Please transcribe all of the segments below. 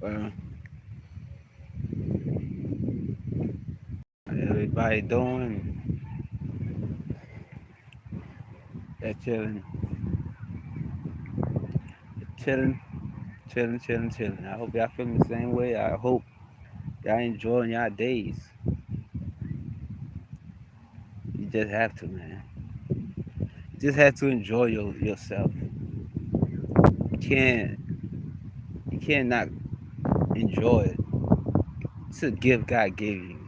Well, everybody doing? They're chilling, chilling. I hope y'all feeling the same way. I hope y'all enjoying y'all days. You just have to, man. You just have to enjoy yourself. You can't, you can't not enjoy it. It's a gift God gave you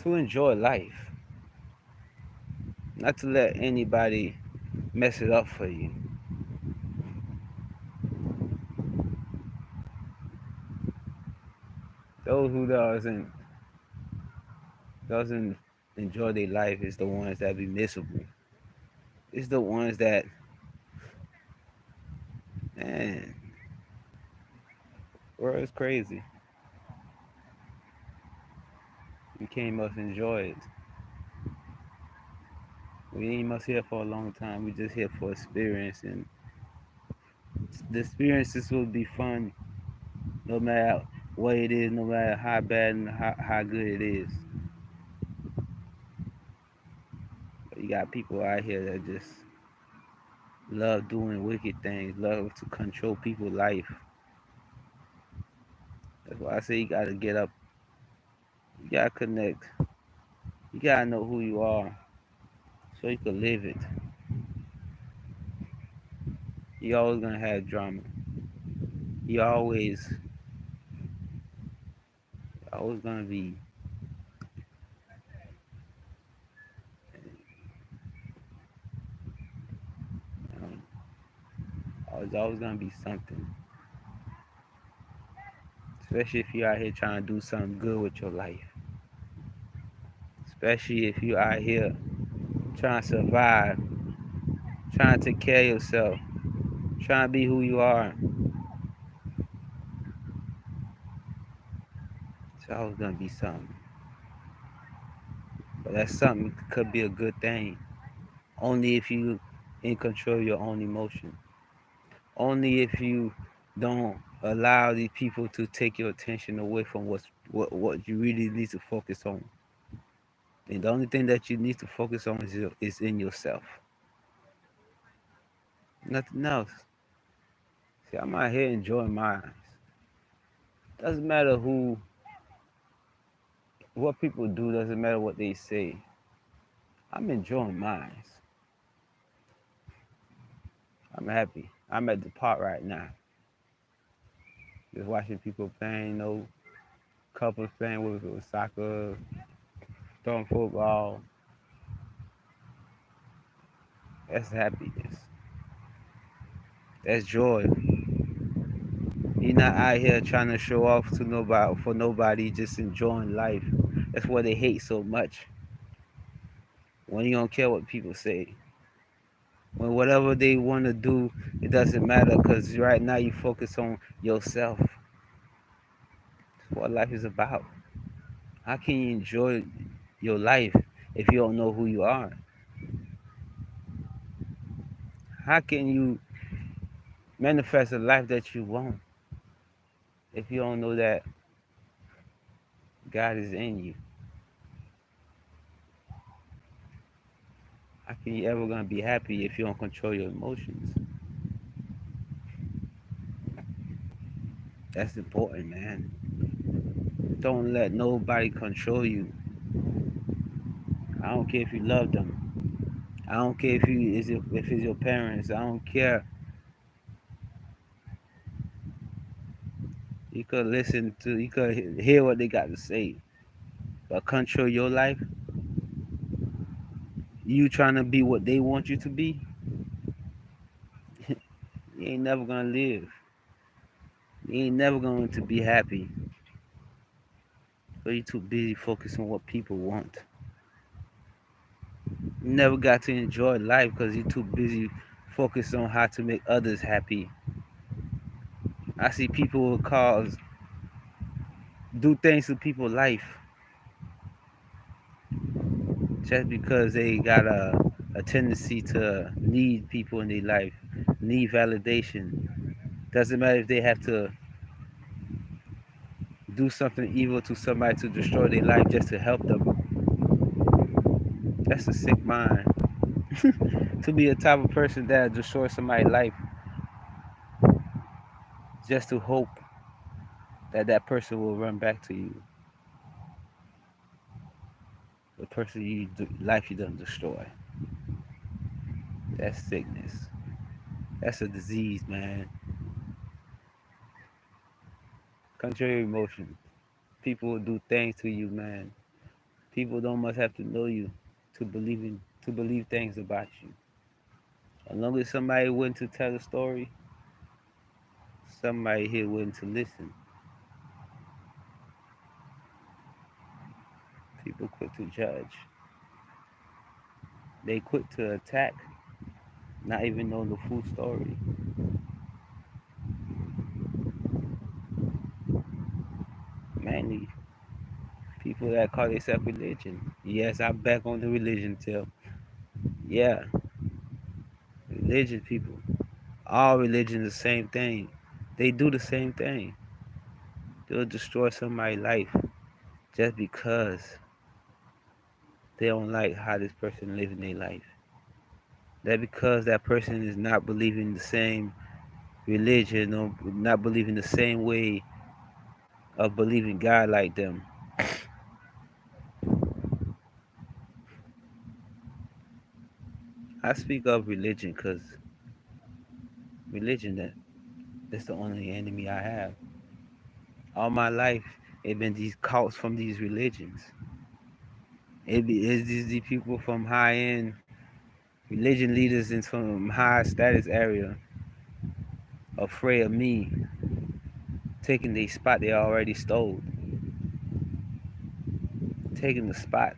to enjoy life, not to let anybody mess it up for you. Those who doesn't enjoy their life is the ones that be miserable. It's the ones that, man, world is crazy. We can't must enjoy it. We ain't must here for a long time. We just here for experience, and the experiences will be fun no matter what it is, no matter how bad and how good it is. But you got people out here that just love doing wicked things, love to control people's life. That's why I say you gotta get up, you gotta connect, you gotta know who you are so you can live it. You always gonna have drama. You always gonna be, you know, always gonna be something. Especially if you're out here trying to do something good with your life. Especially if you're out here trying to survive, trying to take care of yourself, trying to be who you are. It's always gonna be something. But that something could be a good thing. Only if you in control of your own emotion. Only if you don't allow these people to take your attention away from what you really need to focus on. And the only thing that you need to focus on is in yourself. Nothing else. See, I'm out here enjoying mine. Doesn't matter what people do. Doesn't matter what they say. I'm enjoying mine. I'm happy. I'm at the park right now, just watching people playing. Couples playing with soccer, throwing football. That's happiness. That's joy. You're not out here trying to show off to nobody for nobody. Just enjoying life. That's what they hate so much. When you don't care what people say. When whatever they want to do, it doesn't matter because right now you focus on yourself. That's what life is about. How can you enjoy your life if you don't know who you are? How can you manifest a life that you want if you don't know that God is in you? How can you ever gonna be happy if you don't control your emotions? That's important, man. Don't let nobody control you. I don't care if you love them. I don't care if it's your parents. I don't care. You could hear what they got to say, but control your life. You trying to be what they want you to be. You ain't never gonna live. You ain't never going to be happy. But you too busy focusing on what people want. You never got to enjoy life because you're too busy focused on how to make others happy. I see people with cars do things to people's life just because they got a tendency to need people in their life, need validation. Doesn't matter if they have to. do something evil to somebody to destroy their life just to help them. That's a sick mind. To be a type of person that destroys somebody's life just to hope that that person will run back to you. The person life you done destroy. That's sickness. That's a disease, man. Contrary emotion. People will do things to you, man. People don't must have to know you to believe things about you. As long as somebody willing to tell a story, somebody here willing to listen. People quick to judge. They quick to attack, not even know the full story. Mainly people that call themselves religion. Yes, I'm back on the religion tip. Yeah, religion people. All religions the same thing. They do the same thing. They'll destroy somebody's life just because they don't like how this person living their life. That because that person is not believing the same religion or not believing the same way of believing God like them. I speak of religion because religion that's the only enemy I have. All my life, it been these cults from these religions. It's these people from high end religion leaders in some high status area afraid of me taking the spot they already stole, taking the spot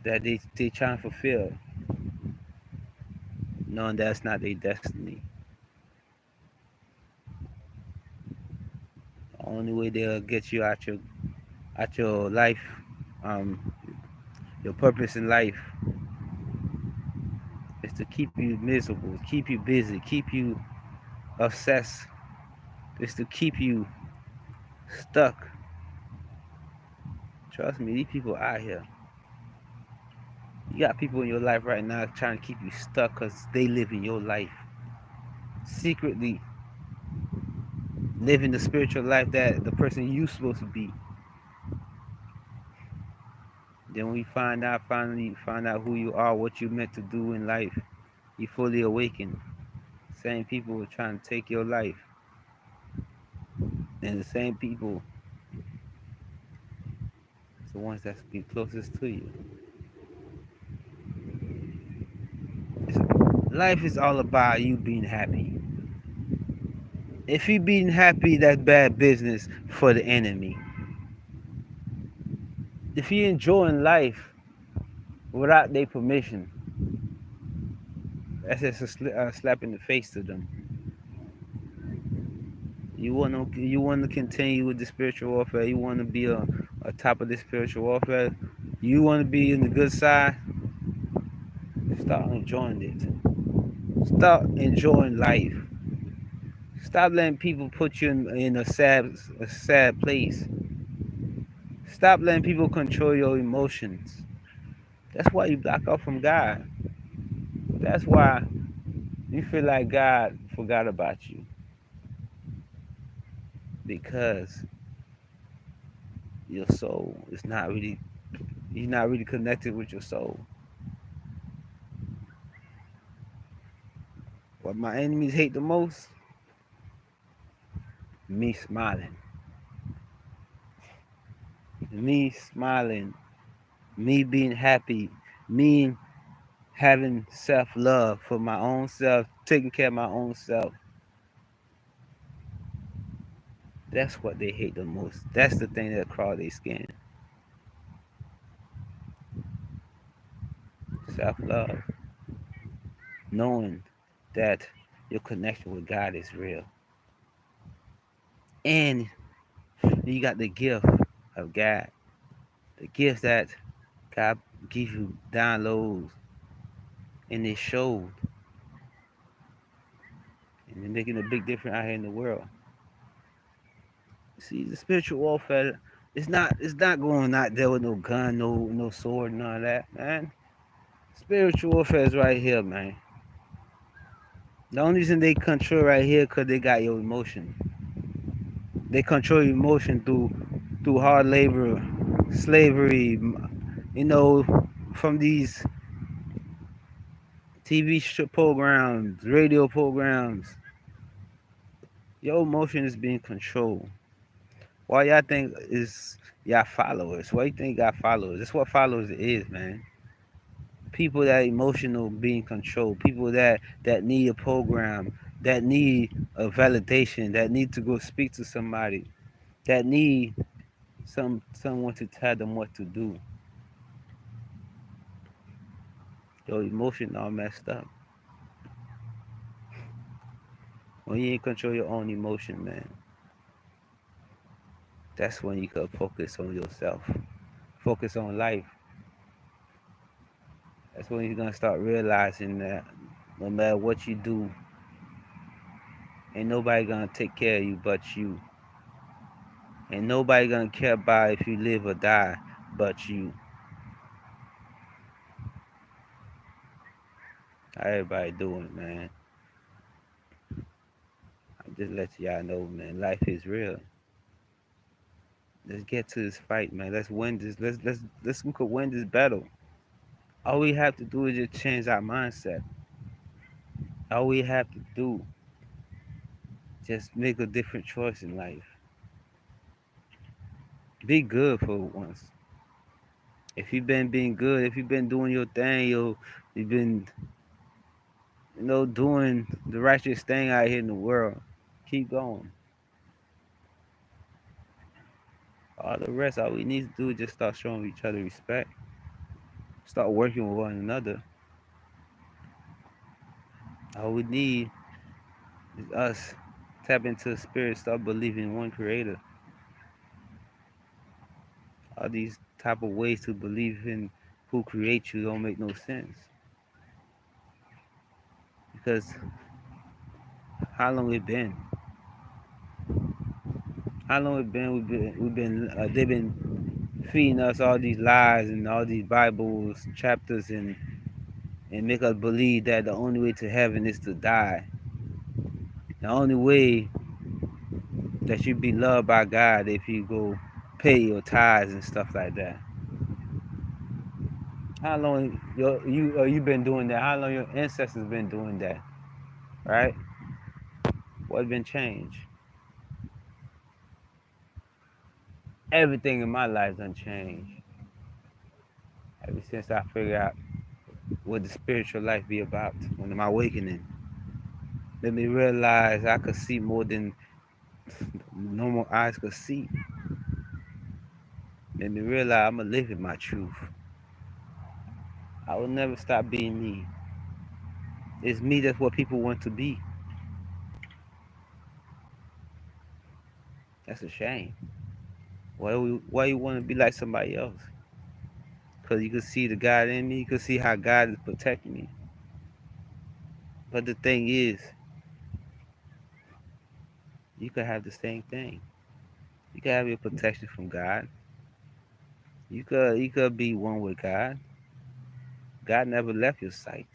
that they trying to fulfill, knowing that's not their destiny. The only way they'll get you out your life, um, your purpose in life is to keep you miserable, keep you busy, keep you obsessed, is to keep you stuck. Trust me, these people out here. You got people in your life right now trying to keep you stuck because they live in your life. Secretly living the spiritual life that the person you supposed to be. Then when you finally find out who you are, what you meant to do in life, you fully awaken. Same people are trying to take your life. And the same people is the ones that's be closest to you. Life is all about you being happy. If you being happy, that's bad business for the enemy. If you enjoying life without their permission, that's just a slap in the face to them. You want to continue with the spiritual warfare. You want to be a top of the spiritual warfare. You want to be in the good side. Start enjoying it. Start enjoying life. Stop letting people put you in a sad place. Stop letting people control your emotions. That's why you block off from God. That's why you feel like God forgot about you. Because your soul is not really, you're not really connected with your soul. What my enemies hate the most? Me smiling. Me smiling. Me being happy. Me having self love for my own self, taking care of my own self. That's what they hate the most. That's the thing that crawls their skin. Self love. Knowing that your connection with God is real. And you got the gift of God. The gift that God gives you downloads and it showed. And they're making a big difference out here in the world. See, the spiritual warfare, it's not going out there with no gun, no sword, none of that, man. Spiritual warfare is right here, man. The only reason they control right here because they got your emotion. They control your emotion through hard labor, slavery, you know, from these TV programs, radio programs. Your emotion is being controlled. Why y'all think is y'all followers? Why you think y'all followers? That's what followers is, man. People that emotional being controlled. People that need a program, that need a validation, that need to go speak to somebody, that need someone to tell them what to do. Your emotion all messed up. When you ain't control your own emotion, man, that's when you could focus on yourself. Focus on life. That's when you're gonna start realizing that no matter what you do, ain't nobody gonna take care of you but you. Ain't nobody gonna care about if you live or die but you. How everybody doing, man? I'm just letting y'all know, man. Life is real. Let's get to this fight, man. Let's win this. Let's we could win this battle. All we have to do is just change our mindset. All we have to do, just make a different choice in life. Be good for once. If you've been being good, if you've been doing your thing, you've been, doing the righteous thing out here in the world, keep going. All the rest, all we need to do is just start showing each other respect. Start working with one another. All we need is us tap into the spirit, start believing in one creator. All these type of ways to believe in who creates you don't make no sense. Because how long it been? How long it been? They've been feeding us all these lies and all these Bibles chapters and make us believe that the only way to heaven is to die. The only way that you be loved by God if you go pay your tithes and stuff like that. How long you been doing that? How long your ancestors been doing that? Right? What's been changed? Everything in my life done changed. Ever since I figured out what the spiritual life be about when I'm awakening. Made me realize I could see more than normal eyes could see. Made me realize I'ma live in my truth. I will never stop being me. It's me that's what people want to be. That's a shame. Why you want to be like somebody else? Because you can see the God in me. You can see how God is protecting me. But the thing is, you could have the same thing. You could have your protection from God. You could be one with God. God never left your sight.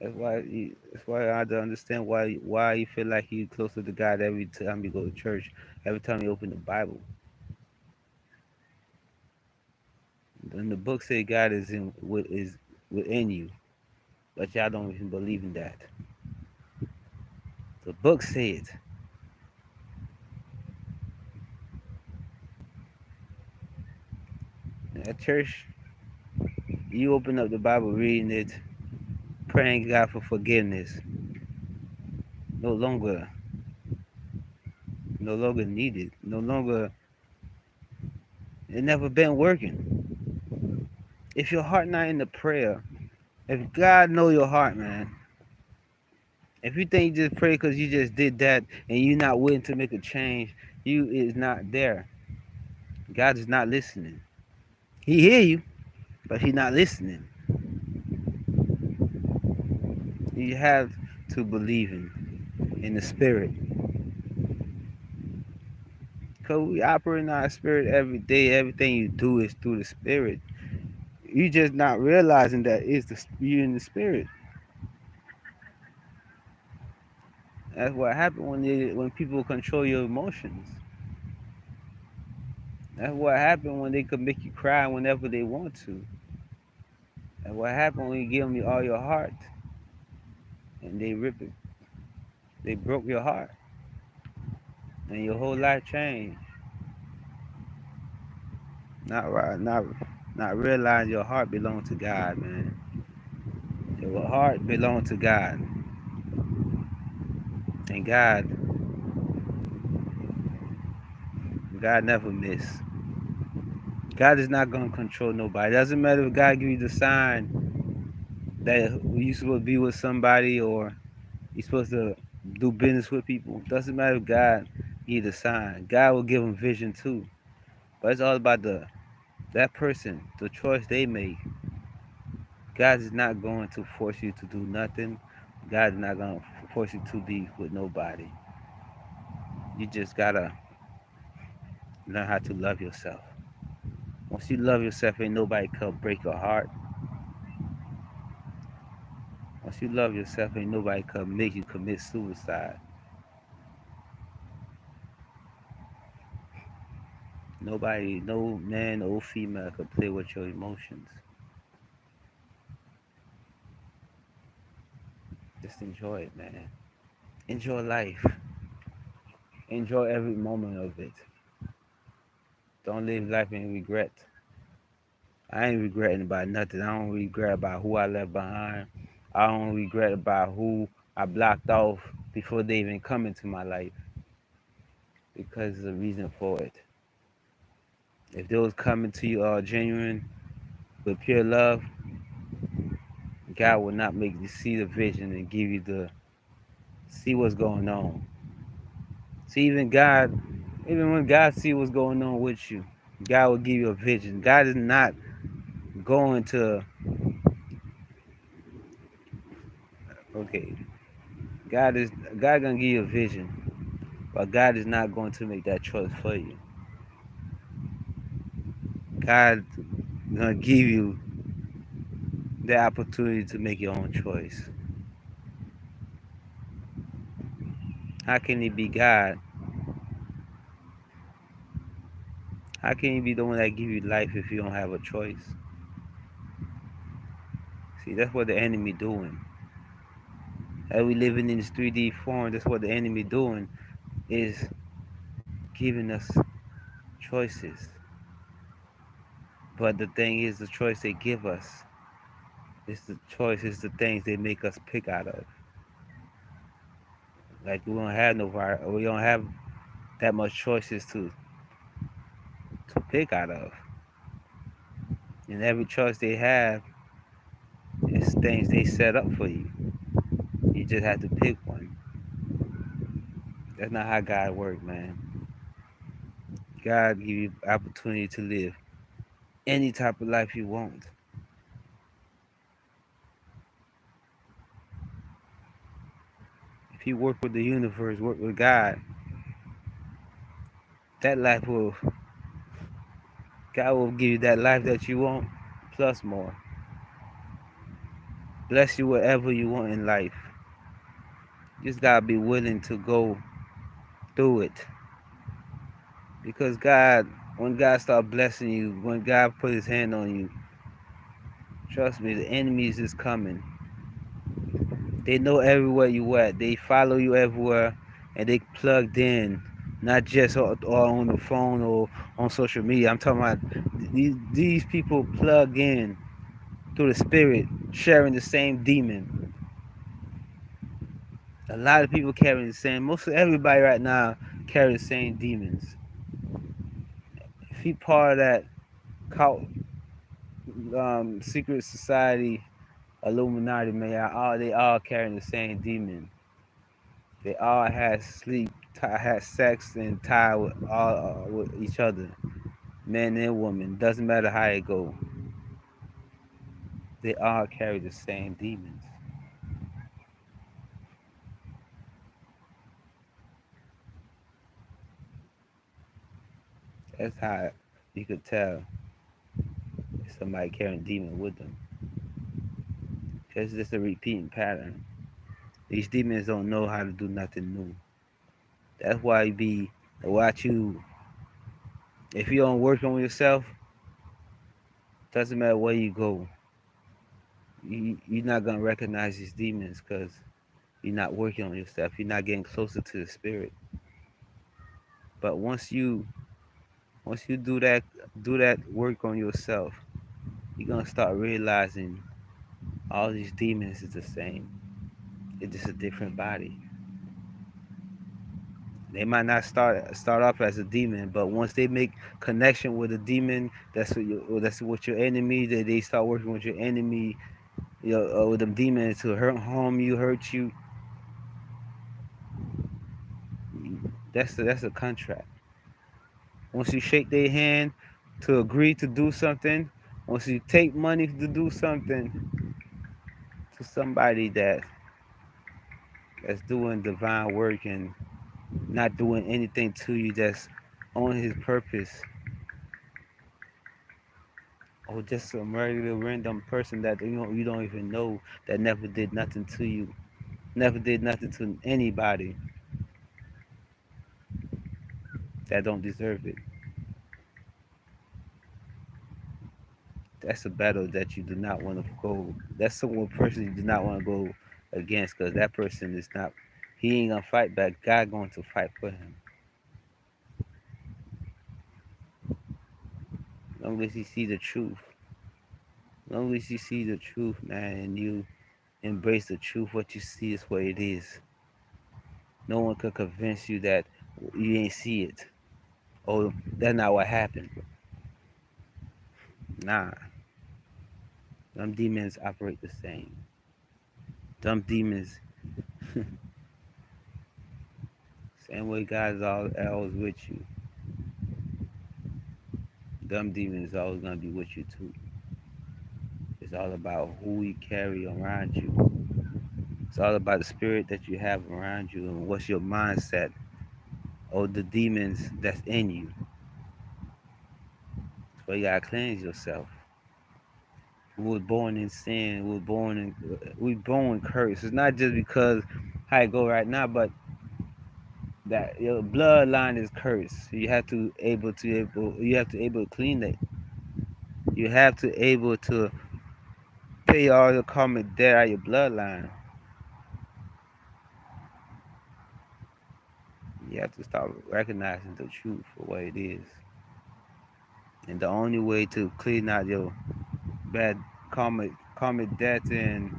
That's why I don't understand why you feel like you closer to God every time you go to church, every time you open the Bible. And the book say God is within you, but y'all don't even believe in that. The book said, at church, you open up the Bible, reading it, praying God for forgiveness. No longer, no longer needed. No longer, it never been working. If your heart not in the prayer, if God know your heart, man, if you think you just pray because you just did that and you're not willing to make a change, you is not there. God is not listening. He hear you, but he not listening. You have to believe in the spirit. Because we operate in our spirit every day. Everything you do is through the spirit. You just not realizing that it's you in the spirit. That's what happens when people control your emotions. That's what happens when they could make you cry whenever they want to. That's what happens when you give them all your heart and they rip it. They broke your heart and your whole life changed. Not right, not realize your heart belongs to God, man. Your heart belongs to God, and God never miss. God is not gonna control nobody. Doesn't matter if God give you the sign that you supposed to be with somebody or you supposed to do business with people. Doesn't matter if God give you the sign. God will give them vision too. But it's all about that person, the choice they make. God is not going to force you to do nothing. God is not going to force you to be with nobody. You just gotta learn how to love yourself. Once you love yourself, ain't nobody can break your heart. Once you love yourself, ain't nobody can make you commit suicide. Nobody, no man, no female can play with your emotions. Just enjoy it, man. Enjoy life. Enjoy every moment of it. Don't live life in regret. I ain't regretting about nothing. I don't regret about who I left behind. I don't regret about who I blocked off before they even come into my life because there's a reason for it. If those coming to you are genuine with pure love, God will not make you see the vision and give you the see what's going on. See, even when God see what's going on with you, God will give you a vision. God is not going to okay. God gonna give you a vision, but God is not going to make that choice for you. God gonna give you the opportunity to make your own choice. How can He be God? How can He be the one that give you life if you don't have a choice? See, that's what the enemy doing. As we living in this 3D form, that's what the enemy doing is giving us choices. But the thing is, the choice they give us is the choice is the things they make us pick out of. Like we don't have that much choices to pick out of. And every choice they have is things they set up for you. You just have to pick one. That's not how God works, man. God give you opportunity to live any type of life you want. If you work with the universe, work with God, that life will God will give you that life that you want, plus more. Bless you whatever you want in life. You just gotta be willing to go through it. Because when God start blessing you, when God put his hand on you, trust me, the enemies is coming. They know everywhere you at. They follow you everywhere and they plugged in. Not just or on the phone or on social media. I'm talking about these people plug in through the spirit, sharing the same demon. A lot of people carrying the same. Most of everybody right now carry the same demons. If you part of that cult, secret society, Illuminati, man, they all carrying the same demon. They all had sex and tie with each other, men and women. Doesn't matter how it go. They all carry the same demons. That's how you could tell if somebody carrying a demon with them. It's just a repeating pattern. These demons don't know how to do nothing new. That's why you be watch you. If you don't work on yourself, doesn't matter where you go. You're not gonna recognize these demons because you're not working on yourself. You're not getting closer to the spirit. But once you do that work on yourself, you're gonna start realizing all these demons is the same. It's just a different body. They might not start off as a demon, but once they make connection with a demon, that's what your enemy. They start working with your enemy, with them demons to harm you, hurt you. That's a contract. Once you shake their hand to agree to do something, once you take money to do something to somebody that's doing divine work and not doing anything to you, that's on his purpose, or just some regular random person that you don't even know, that never did nothing to you, never did nothing to anybody, that don't deserve it. That's a battle that you do not want to go. That's someone person you do not want to go against, because that person is not. He ain't gonna fight back. God going to fight for him. As long as he see the truth. As long as you see the truth, man, and you embrace the truth, what you see is what it is. No one could convince you that you ain't see it. Oh, that's not what happened. Nah, them demons operate the same. Them demons, same way God is always with you. Them demons always gonna be with you too. It's all about who you carry around you. It's all about the spirit that you have around you and what's your mindset or the demons that's in you. So you gotta cleanse yourself. We were born in sin. We born cursed. It's not just because how it go right now, but that your bloodline is cursed. You have to able to clean it. You have to able to pay all your karmic debt out of your bloodline. You have to start recognizing the truth for what it is. And the only way to clean out your bad karmic debt and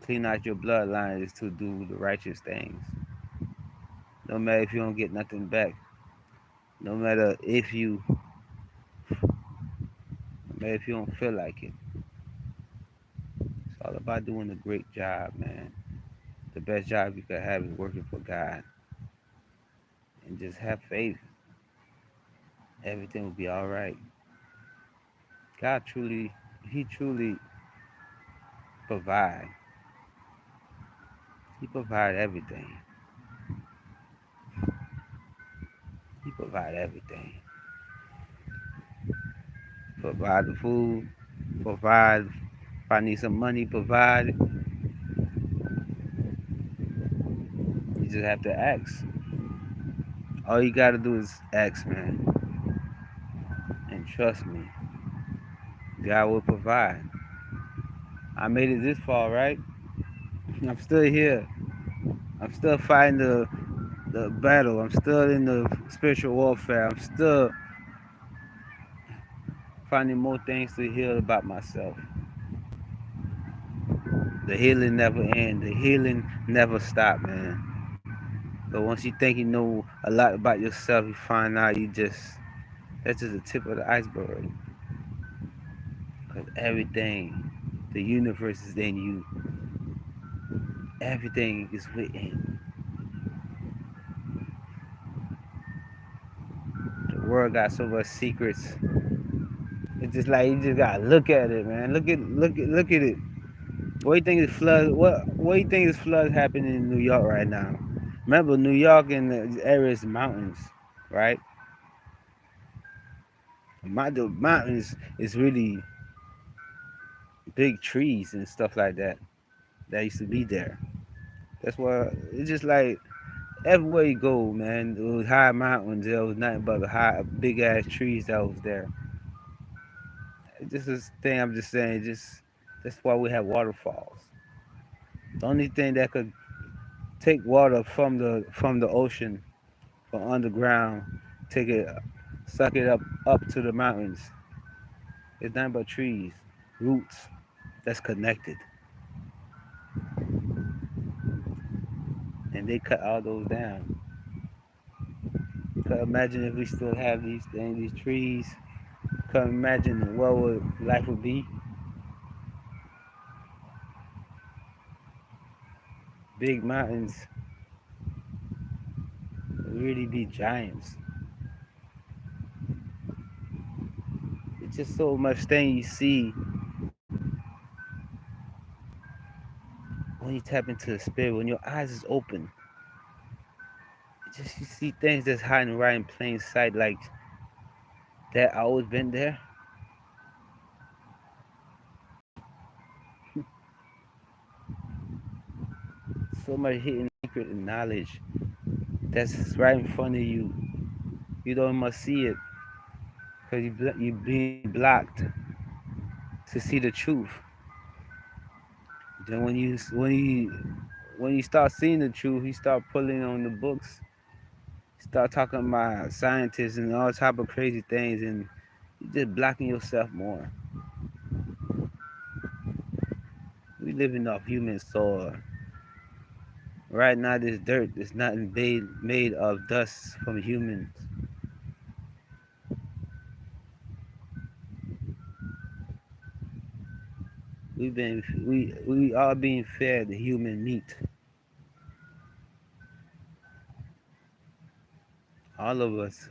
clean out your bloodline is to do the righteous things. No matter if you don't get nothing back. No matter if you no matter if you don't feel like it. It's all about doing a great job, man. The best job you could have is working for God. And just have faith. Everything will be alright. God He truly provide. He provide everything. He provide everything. Provide the food, provide if I need some money, provide. You just have to ask. All you gotta do is ask, man. And trust me, God will provide. I made it this far, right? I'm still here. I'm still fighting the battle. I'm still in the spiritual warfare. I'm still finding more things to heal about myself. The healing never ends. The healing never stop, man. But once you think you know a lot about yourself, you find out that's just the tip of the iceberg. Because everything, the universe is in you. Everything is within. The world got so much secrets. It's just like you just gotta look at it, man. Look at it. What do you think is flood? What do you think is flood happening in New York right now? Remember, New York and the areas mountains, right? The mountains is really big trees and stuff like that that used to be there. That's why it's just like everywhere you go, man, it was high mountains. There was nothing but high, big ass trees that was there. This is thing I'm just saying. Just that's why we have waterfalls. The only thing that could take water from the ocean from underground, take it, suck it up to the mountains. It's nothing but trees, roots that's connected, and they cut all those down. Could imagine if we still have these things, these trees. Could imagine what would life would be. Big mountains would really be giants. It's just so much thing you see when you tap into the spirit. When your eyes is open, just you see things that's hiding right in plain sight, like that always been there. So much hidden secret and knowledge that's right in front of you. You don't must see it because you being blocked to see the truth. Then when you start seeing the truth, you start pulling on the books, start talking about scientists and all type of crazy things, and you're just blocking yourself more. We living off human soil. Right now, this dirt is not made of dust from humans. We are being fed human meat. All of us,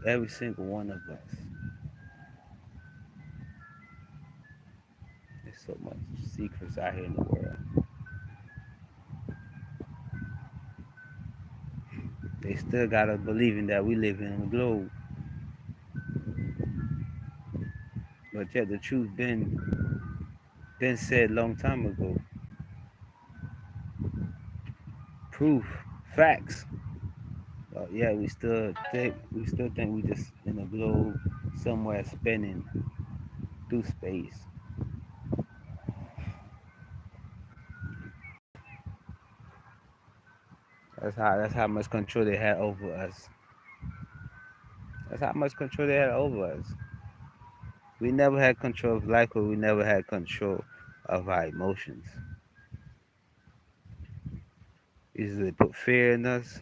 every single one of us. There's so much secrets out here in the world. They still got us believing that we live in a globe, but yet the truth been said long time ago. Proof, facts. But yeah, we still think we just in a globe somewhere spinning through space. That's how much control they had over us. That's how much control they had over us. We never had control of life, but we never had control of our emotions. Either they put fear in us,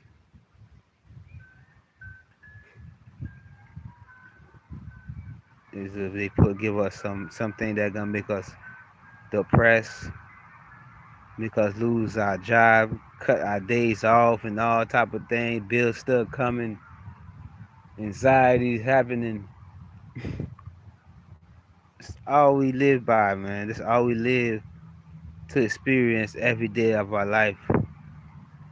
either they put give us something that gonna make us depressed, make us lose our job, cut our days off, and all type of things. Bills still coming, anxieties happening. It's all we live by, man. That's all we live to experience every day of our life,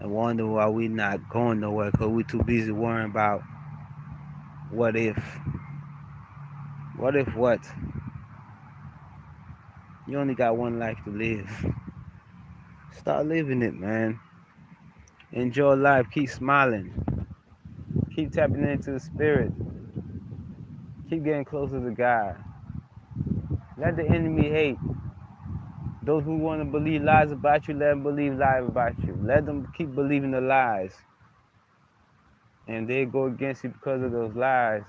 and wonder why we not going nowhere because we too busy worrying about what if. What if what? You only got one life to live. Start living it, man. Enjoy life. Keep smiling. Keep tapping into the spirit. Keep getting closer to God. Let the enemy hate. Those who want to believe lies about you, let them believe lies about you. Let them keep believing the lies. And they go against you because of those lies.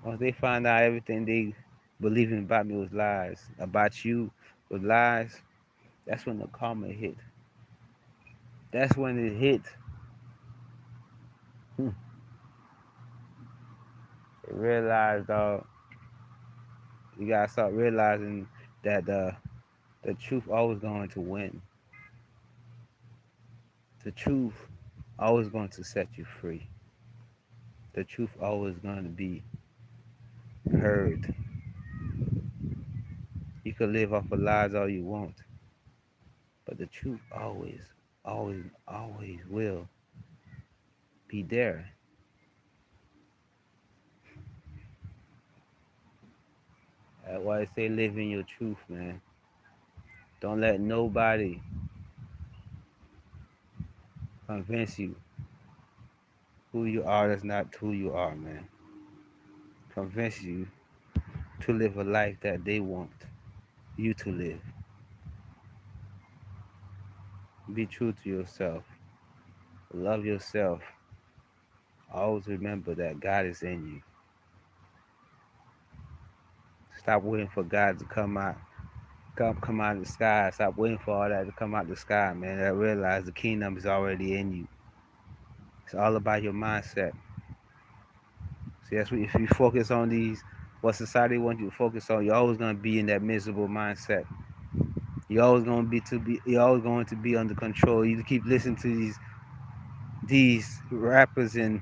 Once they find out everything they believing about me was lies, about you was lies, that's when the karma hit. That's when it hit. They realize, dog, you gotta start realizing that the truth always going to win. The truth always going to set you free. The truth always going to be heard. You can live off of lies all you want, But the truth always, always, always will be there. That's why I say live in your truth, man. Don't let nobody convince you who you are that's not who you are, man. Convince you to live a life that they want you to live. Be true to yourself. Love yourself. Always remember that God is in you. Stop waiting for God to come out of the sky. Stop waiting for all that to come out of the sky, man. I realize the kingdom is already in you. It's all about your mindset. See, that's what if you focus on what society wants you to focus on, you're always gonna be in that miserable mindset. You're always going to be under control. You keep listening to these rappers and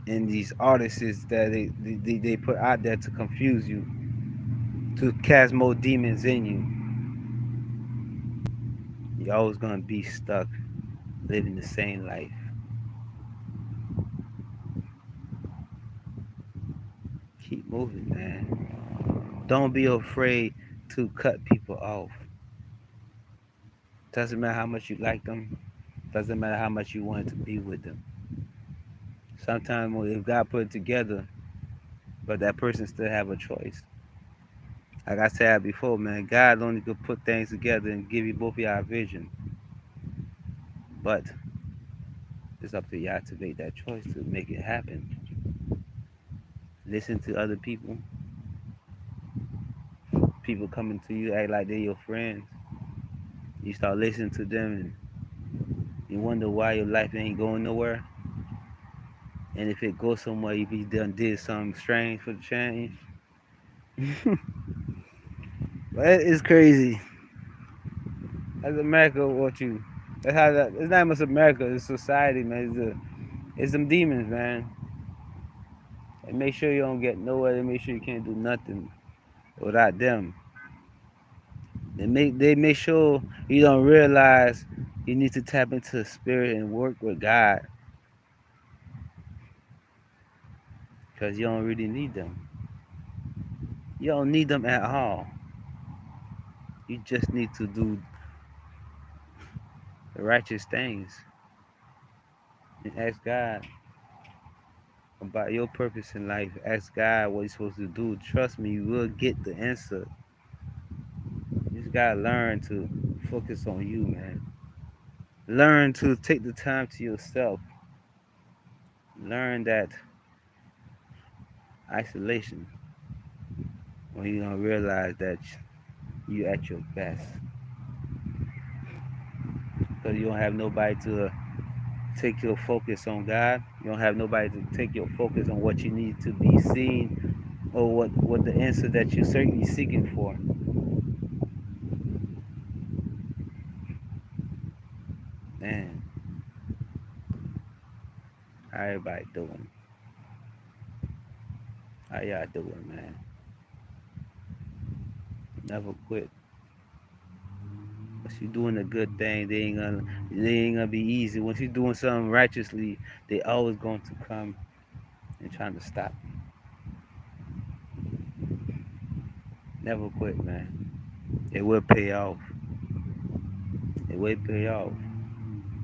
these artists that they put out there to confuse you, to cast more demons in you. You're always gonna be stuck living the same life. Keep moving, man. Don't be afraid to cut people off. Doesn't matter how much you like them. Doesn't matter how much you want to be with them. Sometimes if God put it together, but that person still have a choice. Like I said before, man, God only could put things together and give you both of y'all vision. But it's up to y'all to make that choice to make it happen. Listen to other people. People coming to you act like they're your friends. You start listening to them and you wonder why your life ain't going nowhere. And if it goes somewhere, you be done did something strange for the change. But it's crazy. That's America what you. That's how that. It's not much America. It's society, man. It's them demons, man. They make sure you don't get nowhere. They make sure you can't do nothing without them. They make sure you don't realize you need to tap into the spirit and work with God because you don't really need them. You don't need them at all. You just need to do the righteous things and ask God about your purpose in life. Ask God what you're supposed to do. Trust me, you will get the answer. You just gotta learn to focus on you, man. Learn to take the time to yourself. Learn that isolation when you don't realize that you at your best. Because you don't have nobody to take your focus on God. You don't have nobody to take your focus on what you need to be seen or what the answer that you're certainly seeking for. Man, how everybody doing? How y'all doing, man? Never quit. Once you're doing a good thing, they ain't gonna be easy. Once you're doing something righteously, they always going to come and trying to stop you. Never quit, man. It will pay off. It will pay off.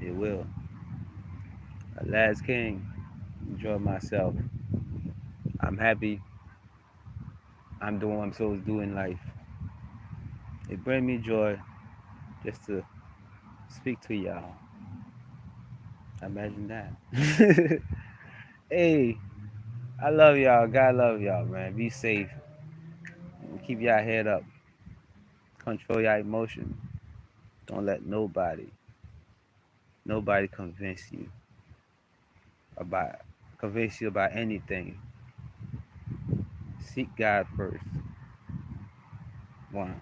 It will. Last King, enjoy myself. I'm happy. I'm doing what I'm supposed to do in life. It brings me joy just to speak to y'all. Imagine that. Hey, I love y'all. God love y'all, man. Be safe. Keep y'all head up. Control your emotion. Don't let nobody about convince you about anything. Seek God first. One.